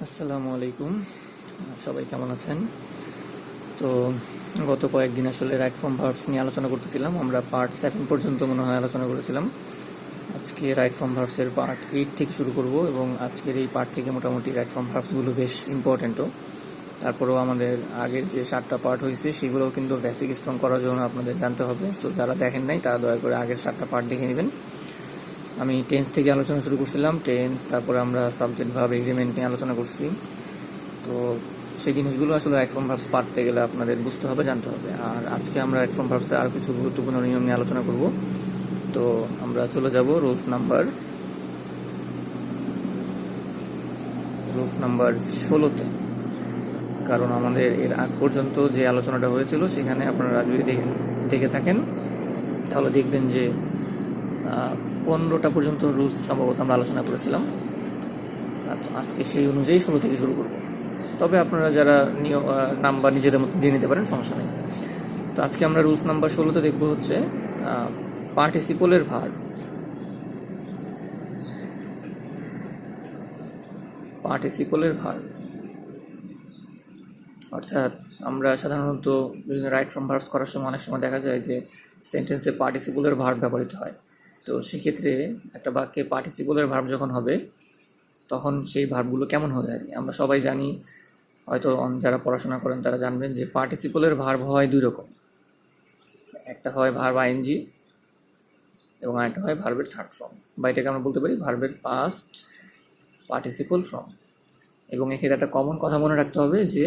আসসালামু আলাইকুম। সবাই কেমন আছেন? তো গত কয়েকদিন আসলে রাইট ফ্রম ভার্বস নিয়ে আলোচনা করতেছিলাম। আমরা পার্ট 7 পর্যন্ত মনে হয় আলোচনা করেছিলাম। আজকে রাইট ফ্রম ভার্বসের পার্ট 8 থেকে শুরু করব এবং আজকের এই পার্ট থেকে মোটামুটি রাইট ফ্রম ভার্বসগুলো বেশ ইম্পর্টেন্টও। তারপরেও আমাদের আগের যে 7টা পার্ট হয়েছে সেগুলোও কিন্তু বেসিক স্ট্রং করার জন্য আপনাদের জানতে হবে। সো যারা দেখেন নাই তারা দয়া করে আগের 7টা পার্ট দেখে নেবেন। আমি টেন্স থেকে আলোচনা শুরু করছিলাম, টেন্স, তারপরে আমরা সাবজেক্ট ভার্ব এগ্রিমেন্ট নিয়ে আলোচনা করছি। তো সেই জিনিসগুলো আসলে রাইট ফ্রম ভার্বস পারতে গেলে আপনাদের বুঝতে হবে, জানতে হবে। আর আজকে আমরা রাইট ফ্রম ভার্বসে আর কিছু গুরুত্বপূর্ণ নিয়ম নিয়ে আলোচনা করব। তো আমরা চলে যাব রুলস নাম্বার 16তে, কারণ আমাদের এর আগ পর্যন্ত যে আলোচনাটা হয়েছিল সেখানে আপনারা যদি দেখে থাকেন তাহলে দেখবেন যে 15টা পর্যন্ত রুলস সম্ভবত আমরা আলোচনা করেছিলাম। আজকে সেই অনুযায়ী 16 থেকে শুরু করব। তবে আপনারা যারা নাম্বার নিজেদের মতো দিয়ে নিতে পারেন, সমস্যা নেই। তো আজকে আমরা রুলস নাম্বার 16তে দেখব হচ্ছে পার্টিসিপলের ভার্ব। পার্টিসিপলের ভার্ব অর্থাৎ আমরা সাধারণত রাইট ফ্রম ভার্বস করার সময় অনেক সময় দেখা যায় যে সেন্টেন্সে পার্টিসিপলের ভার্ব ব্যবহৃত হয়। তো সেক্ষেত্রে একটা বাক্যে পার্টিসিপলের ভার্ব যখন হবে তখন সেই ভার্বগুলো কেমন হয়ে থাকে আমরা সবাই জানি। হয়তো যারা পড়াশোনা করেন তারা জানবেন যে পার্টিসিপলের ভার্ব হয় দুই রকম। একটা হয় ভার্ব আইএনজি এবং আরেকটা হয় ভার্বের থার্ড ফর্ম, বা এটাকে আমরা বলতে পারি ভার্বের পাস্ট পার্টিসিপল ফর্ম। এবং এক্ষেত্রে একটা কমন কথা মনে রাখতে হবে যে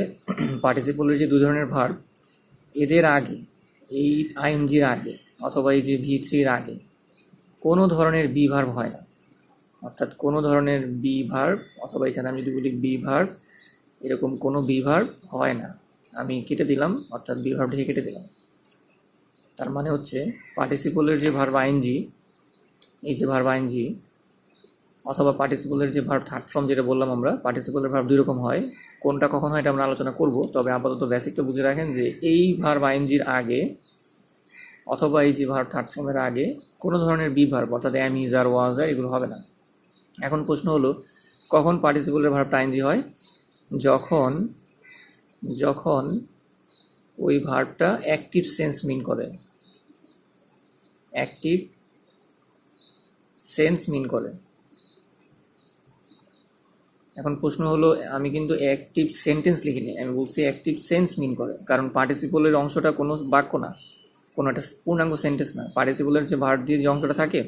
পার্টিসিপলের যে দুই ধরনের ভার্ব, এদের আগে, এই আইএনজির আগে অথবা এই যে V3-র আগে কোনো ধরনের বি ভার্ব হয় না। অর্থাৎ কোনো ধরনের বি ভার্ব অথবা এখানে আমি যদি বলি বি ভার্ব, এরকম কোনো বি ভার্ব হয় না। আমি কেটে দিলাম, অর্থাৎ বি ভার্বটাকে কেটে দিলাম। তার মানে হচ্ছে পার্টিসিপলের যে ভার্ব আইএনজি, এই যে ভার্ব আইএনজি অথবা পার্টিসিপলের যে ভার্ব থার্ড ফর্ম যেটা বললাম আমরা, পার্টিসিপলের ভার্ব দুই রকম হয়। কোনটা কখন হয় এটা আমরা আলোচনা করব। তবে আপাতত বেসিকটা বুঝে রাখেন যে এই ভার্ব আইএনজির আগে অথবা এই যে ভার্ব থার্ড ফর্মের আগে কোনো ধরনের বি ভার্ব অর্থাৎ অ্যাম, ইজ, আর, ওয়াজ, আর এগুলো হবে না। এখন প্রশ্ন হলো কখন পার্টিসিপলের ভার্বটা আইএনজি হয়? যখন যখন ওই ভার্বটা অ্যাক্টিভ সেন্স মিন করে। অ্যাক্টিভ সেন্স মিন করে। এখন প্রশ্ন হলো, আমি কিন্তু অ্যাক্টিভ সেন্টেন্স লিখিনি, আমি বলছি অ্যাক্টিভ সেন্স মিন করে, কারণ পার্টিসিপলের অংশটা কোনো বাক্য না, কোনো একটা পূর্ণাঙ্গ সেন্টেন্স না। পার্টিসিপলের যে ভার্ব দিয়ে যে অংশটা থাকে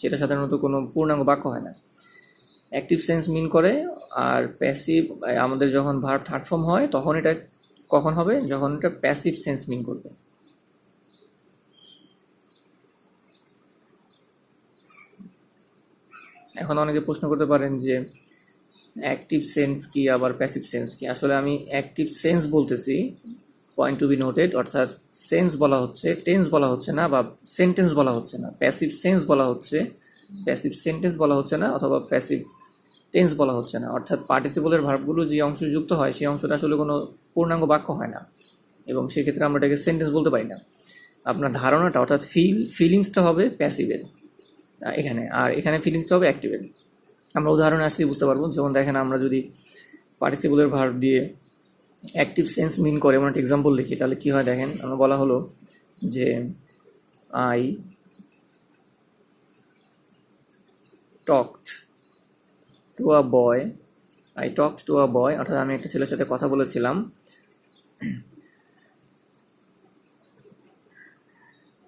সেটা সাধারণত কোনো পূর্ণাঙ্গ বাক্য হয় না। অ্যাক্টিভ সেন্স মিন করে। আর প্যাসিভ, আমাদের যখন ভার্ব থার্ড ফর্ম হয় তখন এটা কখন হবে? যখন এটা প্যাসিভ সেন্স মিন করবে। এখন অনেকে প্রশ্ন করতে পারেন যে অ্যাক্টিভ সেন্স কি আবার প্যাসিভ সেন্স কি? আসলে আমি অ্যাক্টিভ সেন্স বলতেছি, পয়েন্ট টু বি নোটেড, অর্থাৎ সেন্স বলা হচ্ছে, টেন্স বলা হচ্ছে না, বা সেন্টেন্স বলা হচ্ছে না। প্যাসিভ সেন্স বলা হচ্ছে, প্যাসিভ সেন্টেন্স বলা হচ্ছে না, অথবা প্যাসিভ টেন্স বলা হচ্ছে না। অর্থাৎ পার্টিসিপলের ভার্বগুলো যে অংশ যুক্ত হয় সেই অংশটা আসলে কোনো পূর্ণাঙ্গ বাক্য হয় না, এবং সেক্ষেত্রে আমরা এটাকে সেন্টেন্স বলতে পারি না। আপনার ধারণাটা অর্থাৎ ফিলিংসটা হবে প্যাসিভের এখানে, আর এখানে ফিলিংসটা হবে অ্যাক্টিভের। আমরা উদাহরণে আসলে বুঝতে পারবো। যেমন দেখেন, আমরা যদি পার্টিসিপলের ভার্ব দিয়ে অ্যাক্টিভ সেন্স মিন করে এমন একটা এক্সাম্পল লিখি তাহলে কি হয় দেখেন। আমরা বলা হলো যে I talked to a boy, I talked to a boy, অর্থাৎ আমি একটা ছেলের সাথে কথা বলেছিলাম।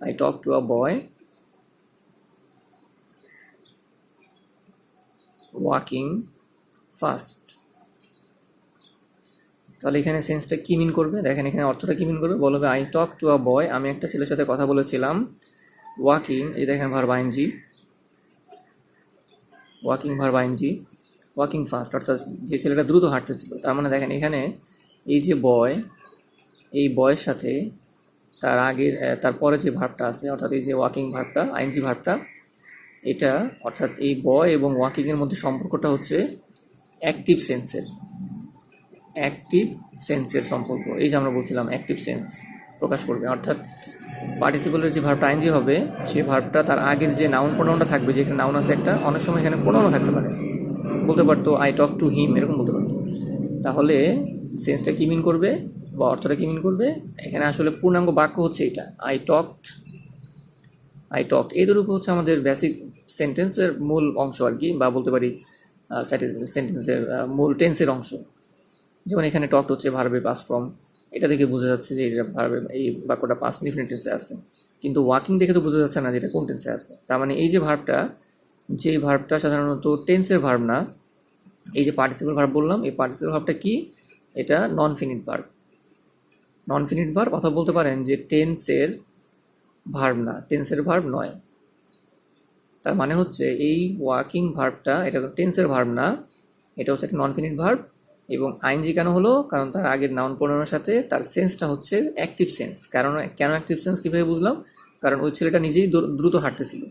I talk to a boy walking fast. তাহলে এখানে সেন্সটা কি মিন করবে? দেখেন এখানে অর্থটা কি মিন করবে, বলবে আই টক টু আ বয়, আমি একটা ছেলের সাথে কথা বলেছিলাম। ওয়াকিং, এই দেখেন verb ING, walking verb ING, walking fast, অর্থাৎ যে ছেলেটা দ্রুত হাঁটতেছিল। তার মানে দেখেন এখানে এই যে বয়, এই বয়ের সাথে তার আগের, তারপরে যে ভার্বটা আছে, অর্থাৎ এই যে ওয়াকিং ভার্বটা, আইএনজি ভার্বটা, এটা অর্থাৎ এই বয় এবং ওয়াকিংয়ের মধ্যে সম্পর্কটা হচ্ছে অ্যাক্টিভ সেন্সের, অ্যাক্টিভ সেন্সের সম্পর্ক। এই যে আমরা বলছিলাম অ্যাক্টিভ সেন্স প্রকাশ করবে। অর্থাৎ পার্টিসিপলের যে ভার্বটা আইএনজি হবে সেই ভার্বটা তার আগের যে নাউন প্রোনাউনটা থাকবে, যেখানে নাউন আছে একটা, অনেক সময় এখানে প্রোনাউনও থাকতে পারে। বলতে পারতো আই টক টু হিম, এরকম বলতে পারতো। তাহলে সেন্সটা কি মিন করবে বা অর্থটা কি মিন করবে? এখানে আসলে পূর্ণাঙ্গ বাক্য হচ্ছে এটা, আই টকড। এদের উপর হচ্ছে আমাদের বেসিক সেন্টেন্সের মূল অংশ আর কি, বা বলতে পারি সেন্টেন্সের মূল টেন্সের অংশ। যেমন এখানে টকড হচ্ছে ভার্বের পাস্ট ফর্ম, এটা দেখে বোঝা যাচ্ছে যে এটা ভার্বের, এই বাক্যটা পাস্ট ইনফিনিট টেন্সে আছে। কিন্তু ওয়াকিং দেখে তো বোঝা যাচ্ছে না যে এটা কোন টেন্সে আছে। তার মানে এই যে ভার্বটা সাধারণত টেন্সের ভার্ব না, এই যে পার্টিসিপল ভার্ব বললাম, এই পার্টিসিপল ভার্বটা কি? এটা নন ফিনিট ভার্ব। অথবা বলতে পারেন যে টেন্সের ভার্ব না, টেন্সের ভার্ব নয়। তার মানে হচ্ছে এই ওয়াকিং ভার্বটা এটা টেন্সের ভার্ব না, এটা হচ্ছে একটা নন ফিনিট ভার্ব। এবং আইএনজি কেন হলো? কারণ তার আগের নাউন প্রোনাউনের সাথে তার সেন্সটা হচ্ছে অ্যাক্টিভ সেন্স। কেন অ্যাক্টিভ সেন্স কীভাবে বুঝলাম? কারণ ওই ছেলেটা নিজেই দ্রুত হাঁটতেছিল।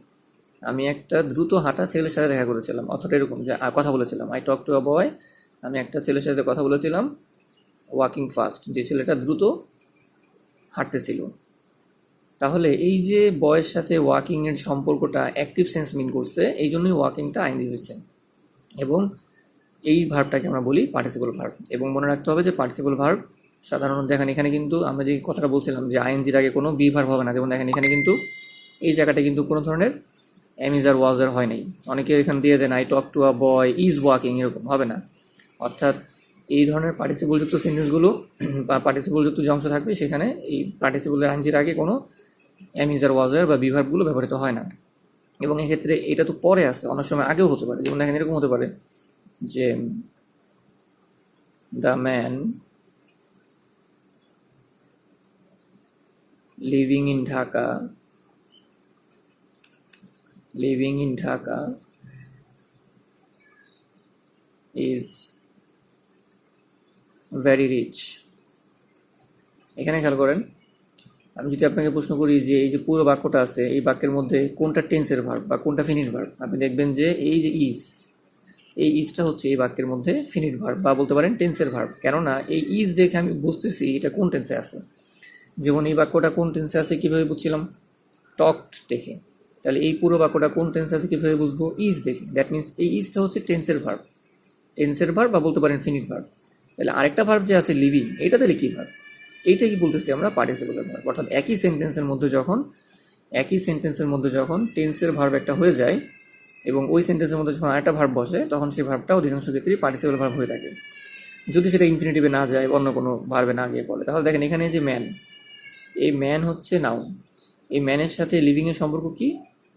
আমি একটা দ্রুত হাঁটা ছেলের সাথে দেখা করেছিলাম, অথবা এরকম যে কথা বলেছিলাম, আই টক টু আ বয়, আমি একটা ছেলের সাথে কথা বলেছিলাম ওয়াকিং ফাস্ট, যে ছেলেটা দ্রুত হাঁটতেছিল। তাহলে এই যে বয়ের সাথে ওয়াকিং এর সম্পর্কটা অ্যাক্টিভ সেন্স মিন করছে, এই জন্যই ওয়াকিংটা আইনজি হয়েছে। এবং এই ভার্বটাকে আমরা বলি পার্টিসিপল ভার্ব। এবং মনে রাখতে হবে যে পার্টিসিপল ভার্ব সাধারণত দেখেন এখানে কিন্তু আমরা যে কথাটা বলছিলাম যে আইএনজির আগে কোনো বি ভার্ব হবে না, যেমন দেখেন এখানে কিন্তু এই জায়গাটা কিন্তু কোনো ধরনের এমিজ আর ওয়াজ আর হয় নাই। অনেকে এখানে দিয়ে দেন I talk to a boy is walking, এরকম হবে না। অর্থাৎ এই ধরনের পার্টিসিপলযুক্ত সেন্টেন্সগুলো বা পার্টিসিপলযুক্ত যে অংশ থাকবে সেখানে এই পার্টিসিপলের আইনজির আগে কোনো এমিজ আর ওয়াজ আর বা বি ভার্বগুলো ব্যবহৃত হয় না। এবং এক্ষেত্রে এটা তো পরে আছে, অনেক সময় আগেও হতে পারে। যেমন দেখেন এরকম হতে পারে যে the man living in Dhaka is very rich. এখানে খেয়াল করেন, আমি যদি আপনাকে প্রশ্ন করি যে এই যে পুরো বাক্যটা আছে, এই বাক্যের মধ্যে কোনটা টেন্সের ভার্ব বা কোনটা ফিনিট ভার্ব, আপনি দেখবেন যে এই যে এই ইজটা হচ্ছে এই বাক্যের মধ্যে ফিনিট ভার্ব বা বলতে পারেন টেন্সের ভার্ব। কেননা এই ইজ দেখে আমি বুঝতেছি এটা কোন টেন্সে আছে। যেমন এই বাক্যটা কোন টেন্সে আছে কীভাবে বুঝছিলাম? টকড দেখে। তাহলে এই পুরো বাক্যটা কোন টেন্সে আছে কীভাবে বুঝবো? ইজ দেখে। দ্যাট মিনস এই ইজটা হচ্ছে টেন্সের ভার্ব বা বলতে পারেন ফিনিট ভার্ব। তাহলে আরেকটা ভার্ব যে আছে লিভিং, এটা তাহলে কী ভার্ব? এইটা কি বলতেছি আমরা? পার্টিসিপলের ভার্ব। অর্থাৎ একই সেন্টেন্সের মধ্যে যখন টেন্সের ভার্ব একটা হয়ে যায় এবং ওই সেন্টেন্সের মধ্যে যখন আরেকটা ভার্ব বসে, তখন সেই ভার্বটা অধিকাংশ ক্ষেত্রেই পার্টিসিপল ভার্ব হয়ে থাকে। যদি সেটা ইনফিনিটিভে না যায়, অন্য কোনো ভার্বে না গিয়ে পড়ে, তাহলে দেখেন এখানে যে ম্যান, এই ম্যান হচ্ছে নাউন। এই ম্যানের সাথে লিভিংয়ের সম্পর্ক কি?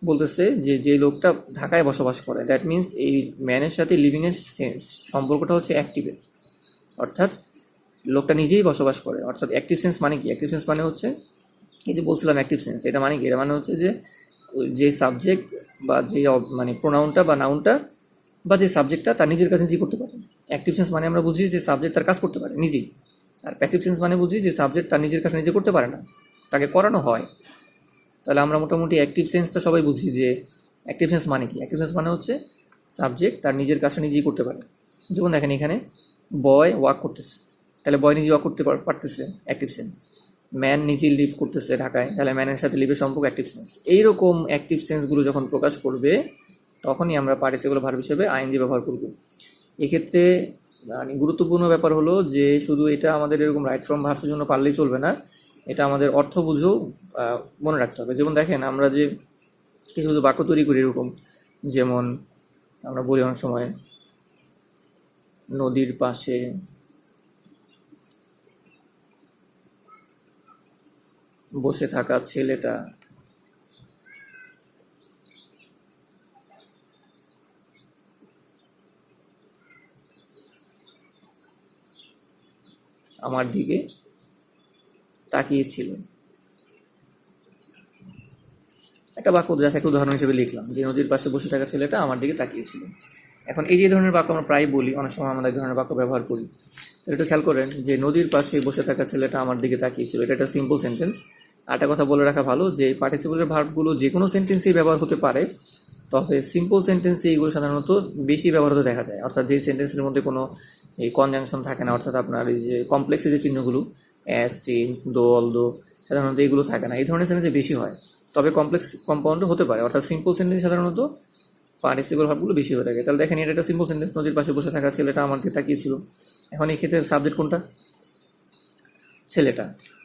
বলতেছে যে লোকটা ঢাকায় বসবাস করে। দ্যাট মিনস এই ম্যানের সাথে লিভিংয়ের সম্পর্কটা হচ্ছে অ্যাক্টিভের, অর্থাৎ লোকটা নিজেই বসবাস করে। অর্থাৎ অ্যাক্টিভ সেন্স মানে কি? অ্যাক্টিভ সেন্স মানে হচ্ছে এই যে বলছিলাম অ্যাক্টিভ সেন্স, এটা মানে কি? এটা মানে হচ্ছে যে সাবজেক্ট বা যে মানে প্রোনাউনটা বা নাউনটা বা যে সাবজেক্টটা তার নিজের কাছে নিজেই করতে পারে। অ্যাক্টিভ সেন্স মানে আমরা বুঝি যে সাবজেক্ট তার কাজ করতে পারে নিজেই। আর প্যাসিভ সেন্স মানে বুঝি যে সাবজেক্ট তার নিজের কাছে নিজে করতে পারে না, তাকে করানো হয়। তাহলে আমরা মোটামুটি অ্যাক্টিভ সেন্সটা সবাই বুঝি যে অ্যাক্টিভ সেন্স মানে কি। অ্যাক্টিভ সেন্স মানে হচ্ছে সাবজেক্ট তার নিজের কাজটা নিজেই করতে পারে। যেমন দেখেন এখানে বয় ওয়াক করতেছে, তাহলে বয় নিজে ওয়াক করতে পারতেছে, অ্যাক্টিভ সেন্স। ম্যান নিজেই লিভ করতেছে ঢাকায়, তাহলে ম্যানের সাথে লিভের সম্পর্ক অ্যাক্টিভ সেন্স। এইরকম অ্যাক্টিভ সেন্সগুলো যখন প্রকাশ করবে, তখনই আমরা পার্টিসিপল ভার্ব হিসেবে আইএনজি ব্যবহার করব। এক্ষেত্রে মানে গুরুত্বপূর্ণ ব্যাপার হলো যে শুধু এটা আমাদের এরকম রাইট ফ্রম ভার্বসের জন্য পারলেই চলবে না, এটা আমাদের অর্থ বুঝেও মনে রাখতে হবে। যেমন দেখেন আমরা যে কিছু কিছু বাক্য তৈরি করি এরকম, যেমন আমরা বলি অনেক সময় নদীর পাশে বসে থাকা ছেলেটা আমার দিকে তাকিয়েছিল। একটা বাক্য জাস্ট একটা উদাহরণ হিসেবে লিখলাম যে নদীর পাশে বসে থাকা ছেলেটা আমার দিকে তাকিয়েছিল। এখন এই যে ধরনের বাক্য আমরা প্রায় বলি, অনেক সময় আমরা এই ধরনের বাক্য ব্যবহার করি। একটু খেয়াল করেন যে নদীর পাশে বসে থাকা ছেলেটা আমার দিকে তাকিয়েছিল, এটা একটা সিম্পল সেন্টেন্স। আর একটা কথা বলে রাখা ভালো যে পার্টিসিপলের ভার্বগুলো যে কোনো সেন্টেন্সেই ব্যবহার হতে পারে, তবে সিম্পল সেন্টেন্সে এইগুলো সাধারণত বেশি ব্যবহার হতে দেখা যায়। অর্থাৎ যে সেন্টেন্সের মধ্যে কোনো এই কনজাংশন থাকে না, অর্থাৎ আপনার এই যে কমপ্লেক্সের যে চিহ্নগুলো অ্যাজ, সিন্স, দো, অলদো, সাধারণত এইগুলো থাকে না। এই ধরনের সেন্টেন্সে বেশি হয়, তবে কমপ্লেক্স কম্পাউন্ডও হতে পারে। অর্থাৎ সিম্পল সেন্টেন্সে সাধারণত পার্টিসিপল ভার্বগুলো বেশি হয়ে থাকে। তাহলে দেখেন এটা একটা সিম্পল সেন্টেন্স, নদীর পাশে বসে থাকা ছেলেটা আমার দিকে তাকিয়েছিল। এখন এই ক্ষেত্রে সাবজেক্ট কোনটা? ছেলেটা।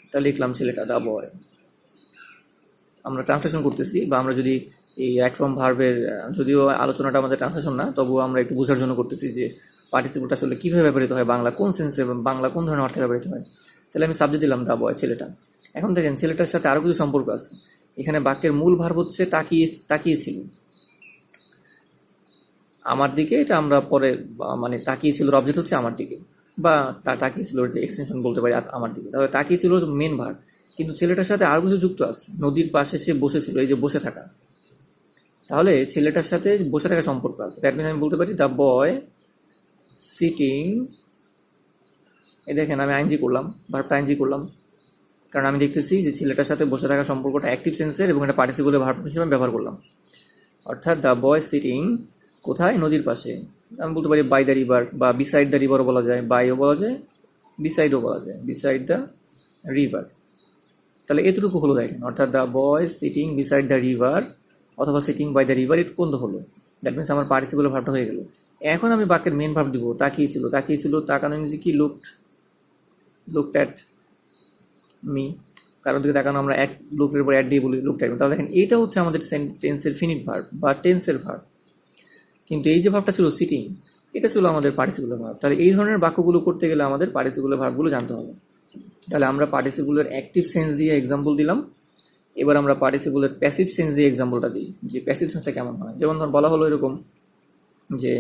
তাহলে লিখলাম ছেলেটা, দ্য বয়। আমরা ট্রান্সলেশন করতেছি, বা আমরা যদি এই রাইট ফ্রম ভার্বের, যদিও আলোচনাটা আমাদের ট্রান্সলেশন না, তবুও আমরা একটু বোঝার জন্য করতেছি যে পার্টিসিপলটা আসলে কীভাবে ব্যবহৃত হয়, বাংলা কোন সেন্সে, বাংলা কোন ধরনের অর্থে ব্যবহৃত হয়। তাহলে আমি সাবজেক্ট দিলাম দ্য বয়, ছেলেটা। এখন দেখেন ছেলেটার সাথে আরও কিছু সম্পর্ক আছে। এখানে বাক্যের মূল ভার্ব হচ্ছে তাকিয়েছিল আমার দিকে, এটা আমরা পরে মানে তাকিয়েছিল অবজেক্ট হচ্ছে আমার দিকে, বা তাকিয়েছিল এক্সটেনশন বলতে পারি আমার দিকে। তাহলে তাকিয়েছিল মেন ভার্ব, কিন্তু ছেলেটার সাথে আরও কিছু যুক্ত আছে। নদীর পাশে সে বসেছিল, এই যে বসে থাকা, তাহলে ছেলেটার সাথে বসে থাকা সম্পর্ক আছে। দ্যাট মিনস আমি বলতে পারি দ্য বয় সিটিং। এই দেখেন আমি আইনজি করলাম, ভার্বটা আইনজি করলাম, কারণ আমি দেখতেছি যে ছেলেটার সাথে বসে থাকা সম্পর্কটা অ্যাক্টিভ সেন্সের, এবং এটা পার্টিসিপলে ভার্ব হিসেবে ব্যবহার করলাম। অর্থাৎ দ্য বয় সিটিং কোথায়? নদীর পাশে। আমি বলতে পারি বাই দ্য রিভার, বা বিসাইড দ্য রিভারও বলা যায়, বাইও বলা যায়, বিসাইডও বলা যায়, বিসাইড দ্য রিভার। তাহলে এতটুকু হলো দেখেন, অর্থাৎ the boy sitting beside the river অথবা সিটিং বাই দ্য রিভার, এটা কোন হলো? দ্যাট মিনস আমার পার্টিসিপল ভার্বটা হয়ে গেল। এখন আমি বাক্যের মেন ভার্ব দিব, তাকিয়েছিল, তাকানো ইংরেজি কি? লুকড অ্যাট মি, কারণ দিকে তাকানো আমরা এক লুকের উপর অ্যাড দিয়ে বলি লুকড অ্যাট মি। তাহলে দেখেন এইটা হচ্ছে আমাদের টেন্সের ফিনিট ভার্ব বা টেন্সের ভার্ব, কিন্তু এই যে ভার্বটা ছিল সিটিং, এটা ছিল আমাদের পার্টিসিকুলার ভার্ব। তাহলে এই ধরনের বাক্যগুলো করতে গেলে আমাদের পার্টিসিকুলার ভার্বগুলো জানতে হবে। তাহলে আমরা পার্টিসিকুলার অ্যাক্টিভ সেন্স দিয়ে এক্সাম্পল দিলাম। এবার আমরা পার্টিসিকুলার প্যাসিভ সেন্স দিয়ে এক্সাম্পলটা দিই, যে প্যাসিভ সেন্সটা কেমন হয়। যেমন ধর বলা হলো এরকম যে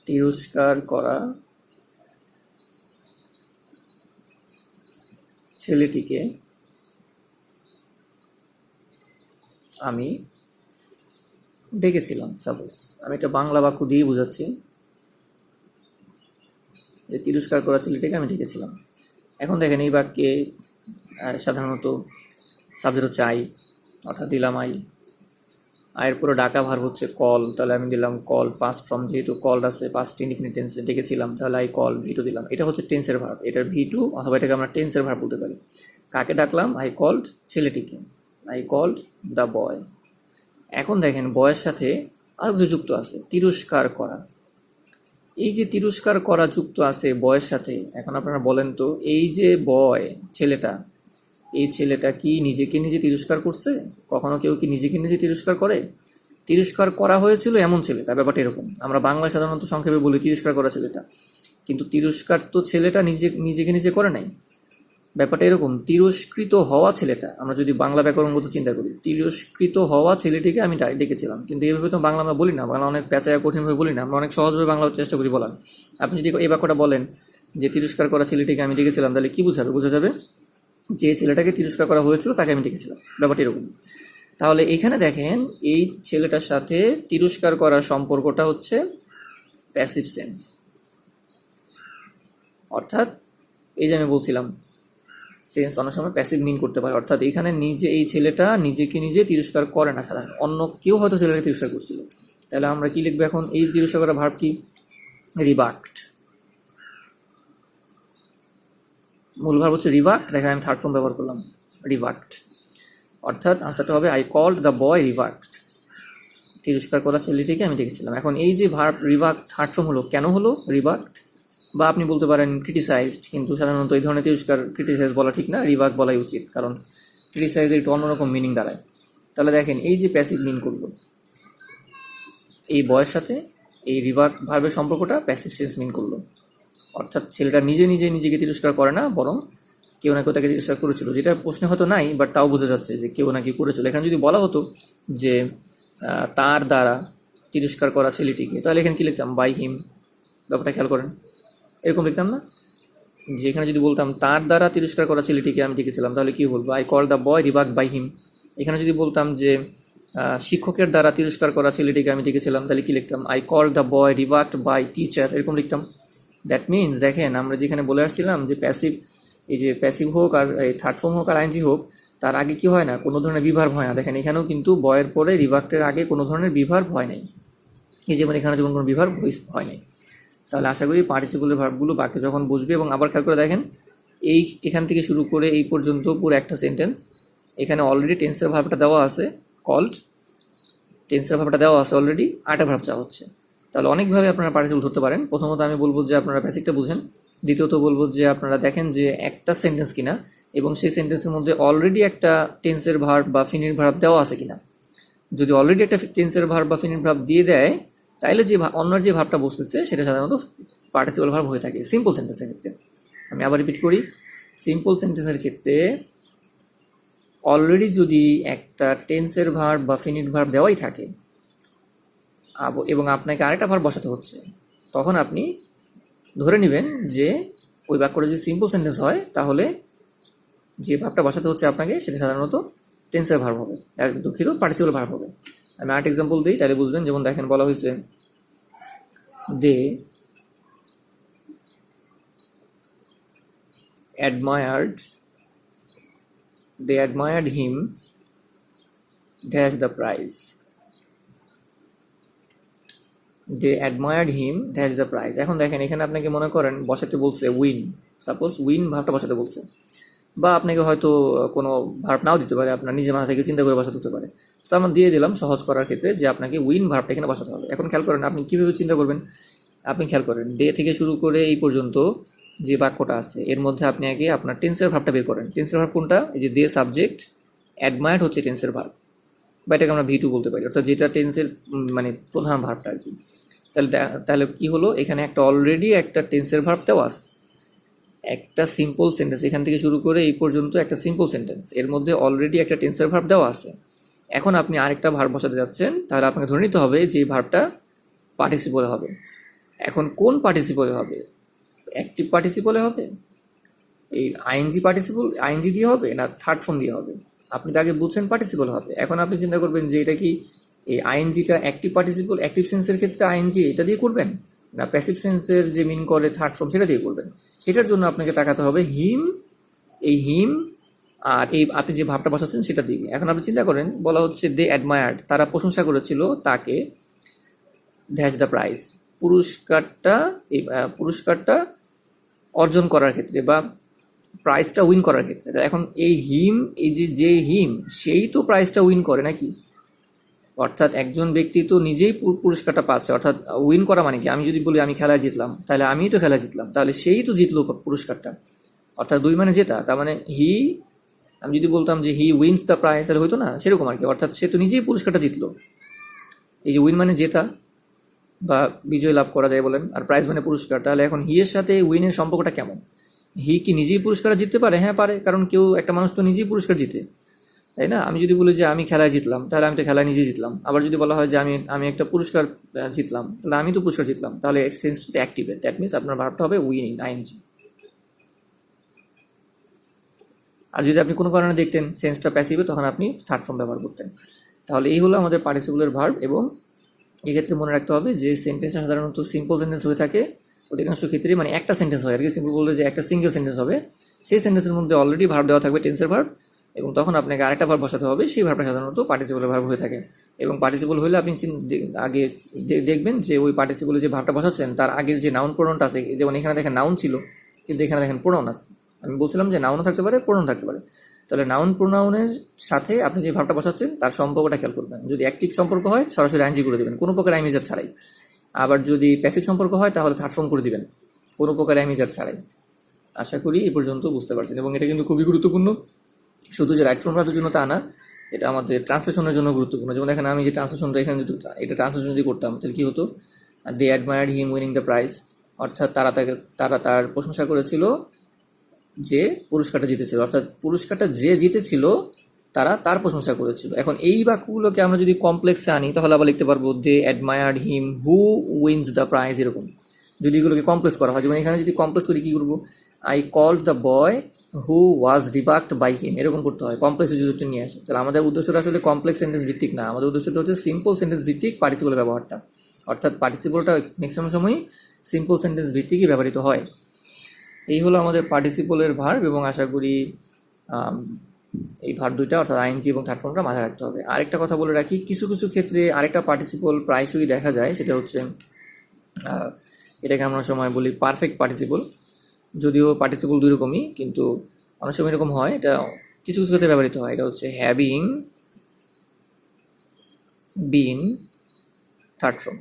তিরস্কার করা ছেলেটিকে আমি ডেকেছিলাম। সাপোজ আমি একটা বাংলা বাক্য দিয়ে বোঝাচ্ছি যে তিরস্কার করা ছেলেটিকে আমি ডেকেছিলাম। এখন দেখেন এই বাক্যে সাধারণত সাবজেক্ট হচ্ছে আই, অর্থাৎ দিলাম আই। আয়ের পুরো ডাকা ভার্ব হচ্ছে কল, তাহলে আমি দিলাম কল পাস্ট ফর্ম, যেহেতু কল আছে পাস্ট ইনডিফিনিট টেন্সে ডেকেছিলাম, তাহলে আই কল ভি2 দিলাম। এটা হচ্ছে টেন্সের ভার্ব, এটার ভি2, অথবা এটাকে আমরা টেন্সের ভার্ব বলতে পারি। কাকে ডাকলাম? আই কল্ড ছেলেটিকে, আই কল্ড দ্য বয়। এখন দেখেন বয়ের সাথে আরো কিছু যুক্ত আছে, তিরস্কার করা। এই যে তিরস্কার করা যুক্ত আছে বয়ের সাথে, এখন আপনারা বলেন তো, এই যে বয় ছেলেটা, এই ছেলেটা কি নিজেকে নিজে তিরস্কার করছে? কখনো কেউ কি নিজেকে নিজে তিরস্কার করে? তিরস্কার করা হয়েছিল এমন ছেলেটা, ব্যাপারটা এরকম। আমরা বাংলায় সাধারণত সংক্ষেপে বলি তিরস্কার করা ছেলেটা, কিন্তু তিরস্কার তো ছেলেটা নিজেকে নিজে করে নাই। ব্যাপারটা এরকম, তিরস্কৃত হওয়া ছেলেটা, আমরা যদি বাংলা ব্যাকরণগত চিন্তা করি, তিরস্কৃত হওয়া ছেলেটিকে আমি ডেকেছিলাম। কিন্তু এইভাবে তো বাংলা আমরা বলি না, বাংলা অনেক পেঁচায়া কঠিনভাবে বলি না, আমরা অনেক সহজভাবে বাংলা চেষ্টা করি বলার। আপনি যদি এই বাক্যটা বলেন যে তিরস্কার করা ছেলেটিকে আমি ডেকেছিলাম, তাহলে কি বোঝা যাবে? যে ছেলেটাকে তিরস্কার করা হয়েছিল তাকে আমি ডেকেছিলাম, ব্যাপারটা এরকম। তাহলে এখানে দেখেন এই ছেলেটার সাথে তিরস্কার করার সম্পর্কটা হচ্ছে প্যাসিভ সেন্স। অর্থাৎ এই যে আমি বলছিলাম সেন্স অনেক সময় প্যাসিভ মিন করতে পারে, অর্থাৎ এখানে এই ছেলেটা নিজেকে নিজে তিরস্কার করে না, সাধারণ অন্য কেউ হয়তো ছেলেটাকে তিরস্কার করছিল। তাহলে আমরা কি লিখবো এখন? এই তিরস্কার করা ভার্ব কি? রিবাক্ট। মূল ভার্ব হচ্ছে রিবাক্ট, দেখেন আমি থার্ড ফর্ম ব্যবহার করলাম, রিবাক্ট। অর্থাৎ আনসারটা হবে আই কল্ড দ্য বয় রিবাক্ট, তিরস্কার করা ছেলেটিকে আমি ডেকেছিলাম। এখন এই যে ভার্ব রিবাক্ট থার্ড ফর্ম হলো, কেন হলো রিবাক্ট? বা আপনি বলতে পারেন ক্রিটিসাইজড, কিন্তু সাধারণত এই ধরনের তিরস্কার ক্রিটিসাইজ বলা ঠিক না, রিবাক্ট বলাই উচিত, কারণ ক্রিটিসাইজের একটু অন্যরকম মিনিং দাঁড়ায়। তাহলে দেখেন এই যে প্যাসিভ মিন করলো, এই বয়ের সাথে এই রিবাক্ট ভার্বের সম্পর্কটা প্যাসিভ সেন্স মিন করলো। অর্থাৎ ছেলেটা নিজেকে তিরস্কার করে না, বরং কেউ না কেউ তাকে তিরস্কার করেছিল, যেটা প্রশ্নে হয়তো নাই, বাট তাও বোঝা যাচ্ছে যে কেউ না কেউ করেছিল। এখানে যদি বলা হতো যে তার দ্বারা তিরস্কার করা ছেলেটিকে, তাহলে এখানে কি লিখতাম? By him. ব্যাপারটা খেয়াল করেন, এরকম লিখতাম না? যেখানে যদি বলতাম তার দ্বারা তিরস্কার করা ছেলেটিকে আমি ডেকেছিলাম, তাহলে কি বলবো? I call the boy rebuked by him. এখানে যদি বলতাম যে শিক্ষকের দ্বারা তিরস্কার করা ছেলেটিকে আমি ডেকেছিলাম, তাহলে কি লিখতাম? I call the boy rebuked by teacher, এরকম লিখতাম। দ্যাট মিনস দেখেন আমরা যেখানে বলে আসছিলাম যে প্যাসিভ, এই যে প্যাসিভ হোক আর এই থার্ড ফর্ম হোক আর আইনজি হোক, তার আগে কি হয় না? কোনো ধরনের বিভার্ব হয় না। দেখেন এখানেও কিন্তু বয়ের পরে রিবাক্টের আগে কোনো ধরনের বিভার্ব হয় নাই, এই যেমন এখানে যেমন কোনো বিভার্ব হয় নাই। তাহলে আশা করি পার্টিসিপল ভার্বগুলো বাক্যে যখন বসবে, এবং আবার খেয়াল করে দেখেন এখান থেকে শুরু করে এই পর্যন্ত পুরো একটা সেন্টেন্স, এখানে অলরেডি টেন্সের ভার্বটা দেওয়া আছে, কল্ড টেন্সের ভার্বটা দেওয়া আছে অলরেডি, আরেকটা ভার্ব চাওয়া হচ্ছে। তাহলে অনেকভাবে আপনারা পার্টিসিপল ধরতে পারেন। প্রথমত আমি বলবো যে আপনারা বেসিকটা বুঝেন, দ্বিতীয়ত বলবো যে আপনারা দেখেন যে একটা সেন্টেন্স কিনা এবং সেই সেন্টেন্সের মধ্যে অলরেডি একটা টেন্সের ভার্ব বা ফিনিট ভার্ব দেওয়া আছে কিনা। যদি অলরেডি একটা টেন্সের ভার্ব বা ফিনিট ভার্ব দিয়ে দেয়, তাহলে যে অন্য যে ভার্বটা বসতেছে সেটা সাধারণত পার্টিসিপল ভার্ব হয়ে থাকে সিম্পল সেন্টেন্সের ক্ষেত্রে। আমি আবার রিপিট করি, সিম্পল সেন্টেন্সের ক্ষেত্রে অলরেডি যদি একটা টেন্সের ভার্ব বা ফিনিট ভার্ব দেওয়াই থাকে এবং আপনাকে আরেকটা ভার্ব বসাতে হচ্ছে, তখন আপনি ধরে নেবেন যে ওই বাক্যটা যদি সিম্পল সেন্টেন্স হয় তাহলে যে ভার্বটা বসাতে হচ্ছে আপনাকে সেটা সাধারণত টেন্সের ভার্ব হবে, দুঃখিত পার্টিসিপল ভার্ব হবে। আমি আরেকটা এক্সাম্পল দিই তাহলে বুঝবেন। যেমন দেখেন বলা হয়েছে দে admired him dash the prize. They admired him dash the prize. এখন দেখেন এখানে আপনাকে মনে করেন বসাতে বলছে উইন, সাপোজ উইন ভার্বটা বসাতে বলছে, বা আপনাকে হয়তো কোনো ভার্ব নাও দিতে পারে, আপনার নিজের মাথা থেকে চিন্তা করে বসাতে হতে পারে। সো আমরা দিয়ে দিলাম সহজ করার ক্ষেত্রে যে আপনাকে উইন ভার্বটা এখানে বসাতে হবে। এখন খেয়াল করেন আপনি কীভাবে চিন্তা করবেন। আপনি খেয়াল করেন ডে থেকে শুরু করে এই পর্যন্ত যে বাক্যটা আছে এর মধ্যে আপনি আগে আপনার টেন্সের ভার্বটা বের করেন। টেন্সের ভার্ব কোনটা? এই যে দে সাবজেক্ট, অ্যাডমায়ার্ড হচ্ছে টেন্সের ভার্ব, বা এটাকে আমরা ভি2 বলতে পারি, অর্থাৎ যেটা টেন্সের মানে প্রধান ভার্বটা আর কি। তাহলে কি হলো, এখানে একটা অলরেডি একটা টেন্সের ভার্ব দেওয়া আছে, একটা সিম্পল সেন্টেন্স এখান থেকে শুরু করে এই পর্যন্ত একটা সিম্পল সেন্টেন্স, এর মধ্যে অলরেডি একটা টেন্সের ভার্ব দেওয়া আছে। এখন আপনি আরেকটা ভার্ব বসাতে যাচ্ছেন, তাহলে আপনাকে ধরে নিতে হবে যে এই ভার্বটা পার্টিসিপলে হবে। এখন কোন পার্টিসিপলে হবে? অ্যাক্টিভ পার্টিসিপলে হবে, এই আইএনজি পার্টিসিপল আইএনজি দিয়ে হবে, না থার্ড ফর্ম দিয়ে হবে? আপনি তো আগে বুঝছেন পার্টিসিপল হবে। এখন আপনি চিন্তা করবেন যে এটা কি এই আইএনজিটা অ্যাক্টিভ পার্টিসিপল, অ্যাক্টিভ সেন্সের ক্ষেত্রে আইএনজি এটা দিয়ে করবেন, না প্যাসিভ সেন্সের যে মিন করে থার্ড ফর্ম সেটা দিয়ে করবেন। সেটার জন্য আপনাকে তাকাতে হবে হিম, এই হিম আর এই আপনি যে ভাবটা বসাচ্ছেন সেটা দিয়ে। এখন আপনি চিন্তা করেন বলা হচ্ছে দে অ্যাডমায়ার্ড, তারা প্রশংসা করেছিল তাকে, দ্যাটস দ্য প্রাইজ, পুরস্কারটা অর্জন করার ক্ষেত্রে বা প্রাইজটা উইন করার ক্ষেত্রে। এখন এই হিম, এই যে হিম সেই তো প্রাইজটা উইন করে নাকি, অর্থাৎ একজন ব্যক্তি তো নিজেই পুরস্কারটা পাচ্ছে। অর্থাৎ উইন করা মানে কি, আমি যদি বলি আমি খেলায় জিতলাম তাহলে আমিই তো খেলায় জিতলাম, তাহলে সেই তো জিতলো পুরস্কারটা, অর্থাৎ দুই মানে জেতা। তার মানে আমি যদি বলতাম যে হি উইন্স দ্য প্রাইজ তাহলে হইতো না, সেরকম আর কি, অর্থাৎ সে তো নিজেই পুরস্কারটা জিতলো। এই যে উইন মানে জেতা বা বিজয় লাভ করা যায় বলেন, আর প্রাইজ মানে পুরস্কার। তাহলে এখন হি এর সাথে উইনের সম্পর্কটা কেমন? হি কি নিজেই পুরস্কার জিততে পারে? হ্যাঁ পারে, কারণ একটা মানুষ তো নিজেই পুরস্কার জিতে, তাই না? আমি যদি বলি যে আমি খেলায় জিতলাম তাহলে আমি তো খেলায় নিজে জিতলাম। আবার যদি বলা হয় যে আমি একটা পুরস্কার জিতলাম তাহলে আমি তো পুরস্কার জিতলাম। তাহলে সেন্স হচ্ছে অ্যাক্টিভেট, দ্যাট মিনস আপনার ভার্বটা হবে উইনিং, আইএনজি। আর যদি আপনি কোনো কারণে দেখতেন সেন্সটা প্যাসিভে, তখন আপনি থার্ড ফর্ম ব্যবহার করতেন। তাহলে এই হলো আমাদের পার্টিসিপলের ভার্ব। এবং এক্ষেত্রে মনে রাখতে হবে যে সেন্টেন্সটা সাধারণত সিম্পল সেন্টেন্স হয়ে থাকে অধিকাংশ ক্ষেত্রে, মানে একটা সেন্টেন্স হয় আর কি। সিম্পল বললে যে একটা সিঙ্গেল সেন্টেন্স হবে, সেই সেন্টেন্সের মধ্যে অলরেডি ভার্ব দেওয়া থাকবে টেন্সের ভার্ব, এবং তখন আপনাকে আরেকটা ভার্ব বসাতে হবে, সেই ভার্বটা সাধারণত পার্টিসিপলের ভার্ব হয়ে থাকে। এবং পার্টিসিপল হলে আপনি আগে দেখবেন যে ওই পার্টিসিপলে যে ভার্বটা বসাচ্ছেন তার আগের যে নাউন প্রোনাউনটা আছে, যেমন এখানে দেখেন নাউন ছিল কিন্তু এখানে দেখেন প্রোনাউন আছে। আমি বলছিলাম যে নাউনও থাকতে পারে, প্রোনাউন থাকতে পারে। তাহলে নাউন প্রোনাউনের সাথে আপনি যে ভার্বটা বসাচ্ছেন তার সম্পর্কটা খেয়াল করবেন। যদি অ্যাক্টিভ সম্পর্ক হয় সরাসরি আইএনজি করে দেবেন, কোনো প্রকার আইমিজার ছাড়াই। আবার যদি প্যাসিভ সম্পর্ক হয় তাহলে থার্ড ফর্ম করে দিবেন, কোনো প্রকার আইমিজার ছাড়াই। আশা করি এই পর্যন্ত বুঝতে পারছেন। এবং এটা কিন্তু খুবই গুরুত্বপূর্ণ, শুধু যে রাইট ফর্ম রাখার জন্য তা না, এটা আমাদের ট্রান্সলেশনের জন্য গুরুত্বপূর্ণ। যেমন দেখেন আমি যে ট্রান্সলেশনটা এখানে যদি এটা ট্রান্সলেশন যদি করতাম তাহলে কি হতো, they admired him winning the prize, অর্থাৎ তারা তার প্রশংসা করেছিল যে পুরস্কারটা জিতেছিল, অর্থাৎ পুরস্কারটা যে জিতেছিল তার প্রশংসা করেছিল। এখন এই বাক্যগুলোকে আমরা যদি কমপ্লেক্সে আনি তাহলে আবার লিখতে পারবো they admired him who wins the prize, এরকম। যদি এগুলোকে কমপ্লেক্স করা হয়, যেমন এখানে যদি কমপ্লেক্স করি কি করবো, I called the boy who was rebuked by him, এরকম করতে হয় কমপ্লেক্স যদি নিয়ে আসে। তাহলে আমাদের উদ্দেশ্যটা আসলে কমপ্লেক্স সেন্টেন্স ভিত্তিক না, আমাদের উদ্দেশ্যটা হচ্ছে সিম্পল সেন্টেন্স ভিত্তিক পার্টিসিপলের ব্যবহারটা, অর্থাৎ পার্টিসিপলটা ম্যাক্সিমাম সময় সিম্পল সেন্টেন্স ভিত্তিকই ব্যবহৃত হয়। এই হলো আমাদের পার্টিসিপলের ভার্ব। এবং আশা করি এই ভার্ব দুইটা অর্থাৎ আইএনজি এবং থার্ড ফর্মটা মাথায় রাখতে হবে। আরেকটা কথা বলে রাখি, কিছু কিছু ক্ষেত্রে আরেকটা পার্টিসিপল প্রায়শই দেখা যায়, সেটা হচ্ছে এটাকে আমরা সময় বলি পারফেক্ট পার্টিসিপল। যদিও পার্টিসিপল দুই রকমই, কিন্তু অনেক সময় এরকম হয়, এটা কিছু কিছু ক্ষেত্রে ব্যবহৃত হয়। এটা হচ্ছে হ্যাভিং বিন থার্ড ফর্ম।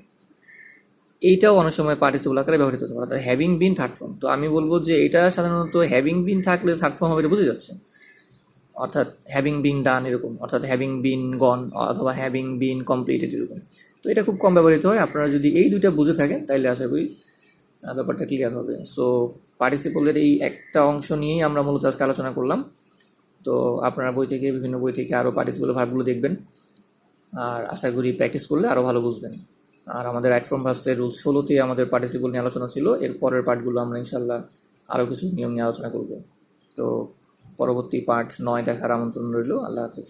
এইটাও অনেক সময় পার্টিসিপল আকারে ব্যবহৃত হতে পারে, অর্থাৎ হ্যাভিং বিন থার্ড ফর্ম। তো আমি বলবো যে এটা সাধারণত হ্যাভিং বিন থাকলে থার্ড ফর্ম হবে, এটা বুঝে যাচ্ছে, অর্থাৎ হ্যাভিং বিন ডান এরকম, অর্থাৎ হ্যাভিং বিন গন অথবা হ্যাভিং বিন কমপ্লিটেড এরকম। তো এটা খুব কম ব্যবহৃত হয়। আপনারা যদি এই দুইটা বুঝে থাকেন তাহলে আশা করি ব্যাপারটা ক্লিয়ার হবে। সো পার্টিসিপলের এই একটা অংশ নিয়েই আমরা মূলত আজকে আলোচনা করলাম। তো আপনারা বিভিন্ন বই থেকে আরও পার্টিসিপলের ভার্বগুলো দেখবেন, আর আশা করি প্র্যাকটিস করলে আরও ভালো বুঝবেন। আর আমাদের রাইট ফ্রম ভার্বসের রুলস 16তে আমাদের পার্টিসিপল নিয়ে আলোচনা ছিল। এর পরের পার্টগুলো আমরা ইনশাল্লাহ আরও কিছু নিয়ম নিয়ে আলোচনা করব। তো পরবর্তী পার্ট 9 দেখার আমন্ত্রণ রইল। আল্লাহ হাফিজ।